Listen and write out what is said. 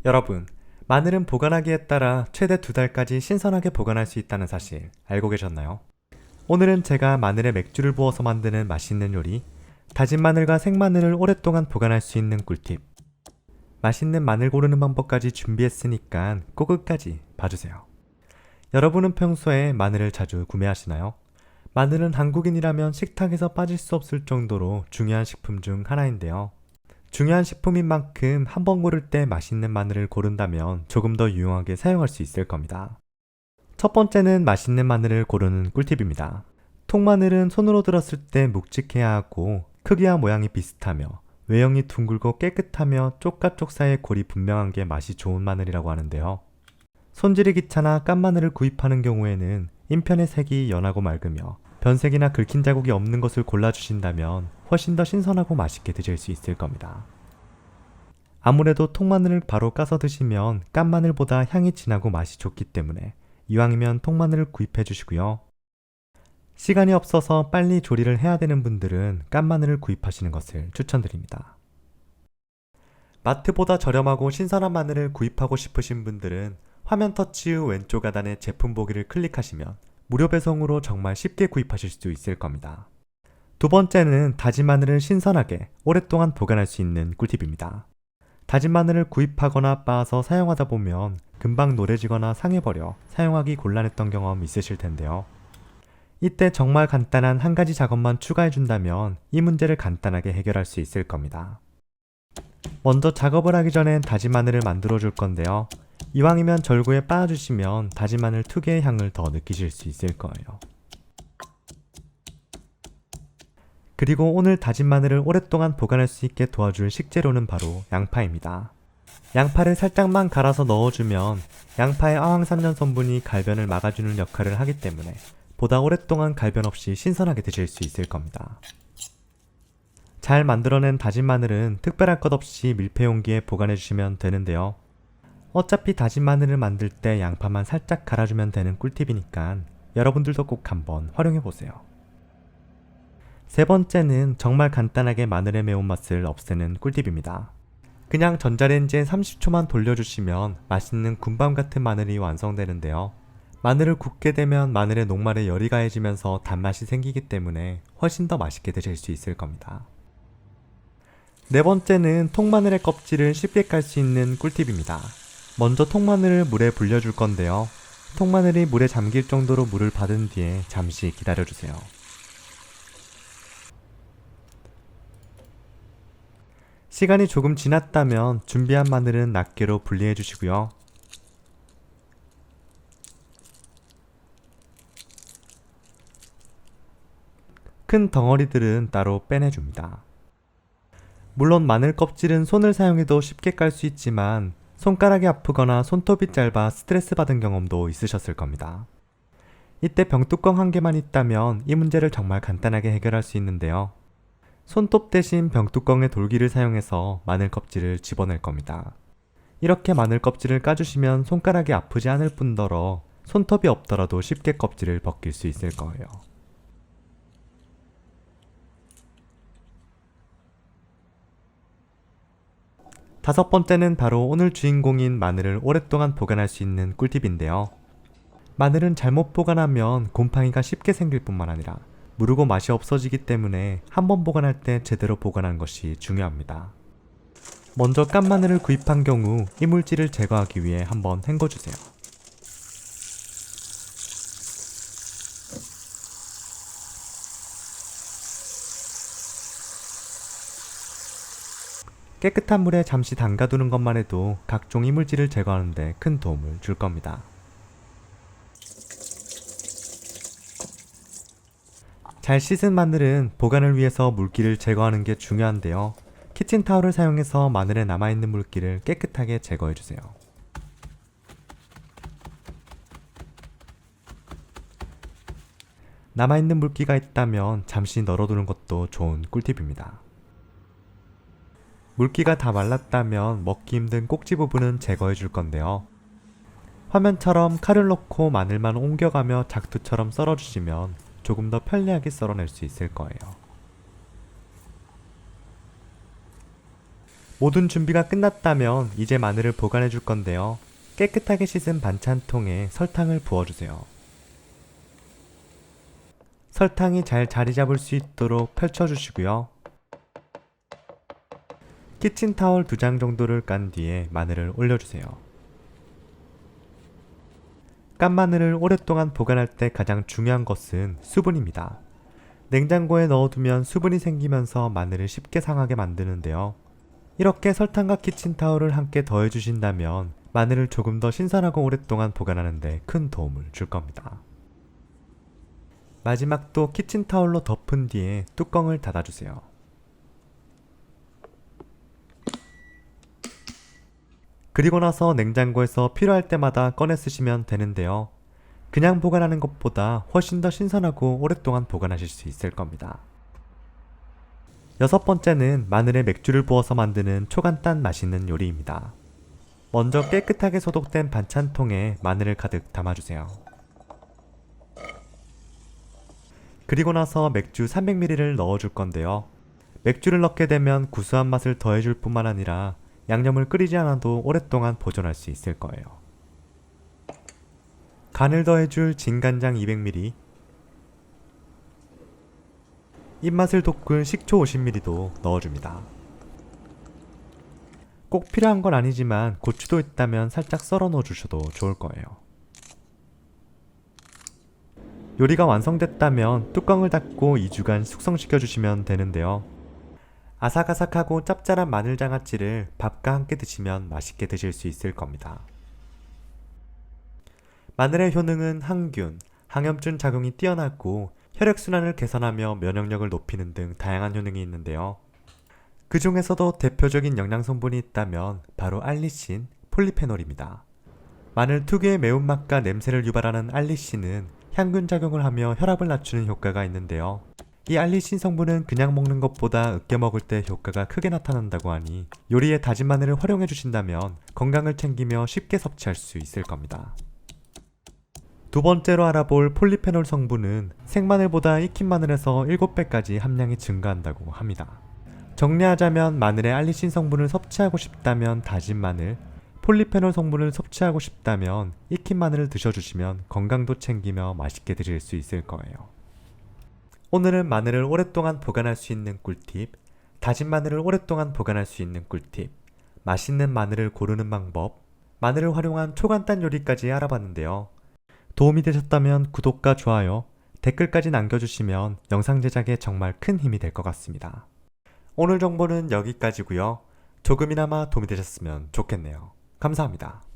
여러분, 마늘은 보관하기에 따라 최대 2달까지 신선하게 보관할 수 있다는 사실 알고 계셨나요? 오늘은 제가 마늘에 맥주를 부어서 만드는 맛있는 요리, 다진 마늘과 생마늘을 오랫동안 보관할 수 있는 꿀팁, 맛있는 마늘 고르는 방법까지 준비했으니까 꼭 끝까지 봐주세요. 여러분은 평소에 마늘을 자주 구매하시나요? 마늘은 한국인이라면 식탁에서 빠질 수 없을 정도로 중요한 식품 중 하나인데요. 중요한 식품인 만큼 한 번 고를 때 맛있는 마늘을 고른다면 조금 더 유용하게 사용할 수 있을 겁니다. 첫 번째는 맛있는 마늘을 고르는 꿀팁입니다. 통마늘은 손으로 들었을 때 묵직해야 하고 크기와 모양이 비슷하며 외형이 둥글고 깨끗하며 쪽과 쪽 사이의 골이 분명한 게 맛이 좋은 마늘이라고 하는데요. 손질이 귀찮아 깐 마늘을 구입하는 경우에는 인편의 색이 연하고 맑으며 변색이나 긁힌 자국이 없는 것을 골라주신다면 훨씬 더 신선하고 맛있게 드실 수 있을 겁니다. 아무래도 통마늘을 바로 까서 드시면 깐 마늘보다 향이 진하고 맛이 좋기 때문에 이왕이면 통마늘을 구입해 주시고요. 시간이 없어서 빨리 조리를 해야 되는 분들은 깐 마늘을 구입하시는 것을 추천드립니다. 마트보다 저렴하고 신선한 마늘을 구입하고 싶으신 분들은 화면 터치 후 왼쪽 하단의 제품 보기를 클릭하시면 무료 배송으로 정말 쉽게 구입하실 수 있을 겁니다. 두 번째는 다진 마늘을 신선하게 오랫동안 보관할 수 있는 꿀팁입니다. 다진 마늘을 구입하거나 빻아서 사용하다 보면 금방 노래지거나 상해버려 사용하기 곤란했던 경험 있으실 텐데요. 이때 정말 간단한 한 가지 작업만 추가해준다면 이 문제를 간단하게 해결할 수 있을 겁니다. 먼저 작업을 하기 전엔 다진 마늘을 만들어 줄 건데요. 이왕이면 절구에 빻아주시면 다진 마늘 특유의 향을 더 느끼실 수 있을 거예요. 그리고 오늘 다진 마늘을 오랫동안 보관할 수 있게 도와줄 식재료는 바로 양파입니다. 양파를 살짝만 갈아서 넣어주면 양파의 아황산년 성분이 갈변을 막아주는 역할을 하기 때문에 보다 오랫동안 갈변 없이 신선하게 드실 수 있을 겁니다. 잘 만들어낸 다진 마늘은 특별할 것 없이 밀폐 용기에 보관해 주시면 되는데요. 어차피 다진 마늘을 만들 때 양파만 살짝 갈아주면 되는 꿀팁이니까 여러분들도 꼭 한번 활용해 보세요. 세 번째는 정말 간단하게 마늘의 매운맛을 없애는 꿀팁입니다. 그냥 전자레인지에 30초만 돌려주시면 맛있는 군밤 같은 마늘이 완성되는데요. 마늘을 굽게 되면 마늘의 녹말에 열이 가해지면서 단맛이 생기기 때문에 훨씬 더 맛있게 드실 수 있을 겁니다. 네 번째는 통마늘의 껍질을 쉽게 깔 수 있는 꿀팁입니다. 먼저 통마늘을 물에 불려줄 건데요. 통마늘이 물에 잠길 정도로 물을 받은 뒤에 잠시 기다려주세요. 시간이 조금 지났다면 준비한 마늘은 낱개로 분리해 주시고요. 큰 덩어리들은 따로 빼내줍니다. 물론 마늘 껍질은 손을 사용해도 쉽게 깔 수 있지만 손가락이 아프거나 손톱이 짧아 스트레스 받은 경험도 있으셨을 겁니다. 이때 병뚜껑 한 개만 있다면 이 문제를 정말 간단하게 해결할 수 있는데요. 손톱 대신 병뚜껑의 돌기를 사용해서 마늘 껍질을 집어낼 겁니다. 이렇게 마늘 껍질을 까주시면 손가락이 아프지 않을 뿐더러 손톱이 없더라도 쉽게 껍질을 벗길 수 있을 거예요. 다섯 번째는 바로 오늘 주인공인 마늘을 오랫동안 보관할 수 있는 꿀팁인데요. 마늘은 잘못 보관하면 곰팡이가 쉽게 생길 뿐만 아니라 무르고 맛이 없어지기 때문에 한번 보관할 때 제대로 보관하는 것이 중요합니다. 먼저 깐 마늘을 구입한 경우 이물질을 제거하기 위해 한번 헹궈주세요. 깨끗한 물에 잠시 담가두는 것만 해도 각종 이물질을 제거하는 데 큰 도움을 줄 겁니다. 잘 씻은 마늘은 보관을 위해서 물기를 제거하는 게 중요한데요. 키친타올을 사용해서 마늘에 남아있는 물기를 깨끗하게 제거해주세요. 남아있는 물기가 있다면 잠시 널어두는 것도 좋은 꿀팁입니다. 물기가 다 말랐다면 먹기 힘든 꼭지 부분은 제거해 줄 건데요. 화면처럼 칼을 넣고 마늘만 옮겨가며 작두처럼 썰어주시면 조금 더 편리하게 썰어낼 수 있을 거예요. 모든 준비가 끝났다면 이제 마늘을 보관해 줄 건데요. 깨끗하게 씻은 반찬통에 설탕을 부어주세요. 설탕이 잘 자리 잡을 수 있도록 펼쳐주시고요. 키친타월 2장 정도를 깐 뒤에 마늘을 올려주세요. 깐 마늘을 오랫동안 보관할 때 가장 중요한 것은 수분입니다. 냉장고에 넣어두면 수분이 생기면서 마늘을 쉽게 상하게 만드는데요. 이렇게 설탕과 키친타올을 함께 더해주신다면 마늘을 조금 더 신선하고 오랫동안 보관하는 데 큰 도움을 줄 겁니다. 마지막도 키친타올로 덮은 뒤에 뚜껑을 닫아주세요. 그리고 나서 냉장고에서 필요할 때마다 꺼내 쓰시면 되는데요. 그냥 보관하는 것보다 훨씬 더 신선하고 오랫동안 보관하실 수 있을 겁니다. 6번째는 마늘에 맥주를 부어서 만드는 초간단 맛있는 요리입니다. 먼저 깨끗하게 소독된 반찬통에 마늘을 가득 담아주세요. 그리고 나서 맥주 300ml를 넣어줄 건데요. 맥주를 넣게 되면 구수한 맛을 더해줄 뿐만 아니라 양념을 끓이지 않아도 오랫동안 보존할 수 있을 거예요. 간을 더해줄 진간장 200ml, 입맛을 돋굴 식초 50ml도 넣어줍니다. 꼭 필요한 건 아니지만 고추도 있다면 살짝 썰어 넣어주셔도 좋을 거예요. 요리가 완성됐다면 뚜껑을 닫고 2주간 숙성시켜 주시면 되는데요. 아삭아삭하고 짭짤한 마늘장아찌를 밥과 함께 드시면 맛있게 드실 수 있을 겁니다. 마늘의 효능은 항균, 항염증 작용이 뛰어나고 혈액순환을 개선하며 면역력을 높이는 등 다양한 효능이 있는데요. 그 중에서도 대표적인 영양성분이 있다면 바로 알리신, 폴리페놀입니다. 마늘 특유의 매운맛과 냄새를 유발하는 알리신은 향균 작용을 하며 혈압을 낮추는 효과가 있는데요. 이 알리신 성분은 그냥 먹는 것보다 으깨 먹을 때 효과가 크게 나타난다고 하니 요리에 다진 마늘을 활용해 주신다면 건강을 챙기며 쉽게 섭취할 수 있을 겁니다. 2번째로 알아볼 폴리페놀 성분은 생마늘보다 익힌 마늘에서 7배까지 함량이 증가한다고 합니다. 정리하자면 마늘의 알리신 성분을 섭취하고 싶다면 다진 마늘, 폴리페놀 성분을 섭취하고 싶다면 익힌 마늘을 드셔주시면 건강도 챙기며 맛있게 드실 수 있을 거예요. 오늘은 마늘을 오랫동안 보관할 수 있는 꿀팁, 다진 마늘을 오랫동안 보관할 수 있는 꿀팁, 맛있는 마늘을 고르는 방법, 마늘을 활용한 초간단 요리까지 알아봤는데요. 도움이 되셨다면 구독과 좋아요, 댓글까지 남겨주시면 영상 제작에 정말 큰 힘이 될 것 같습니다. 오늘 정보는 여기까지고요. 조금이나마 도움이 되셨으면 좋겠네요. 감사합니다.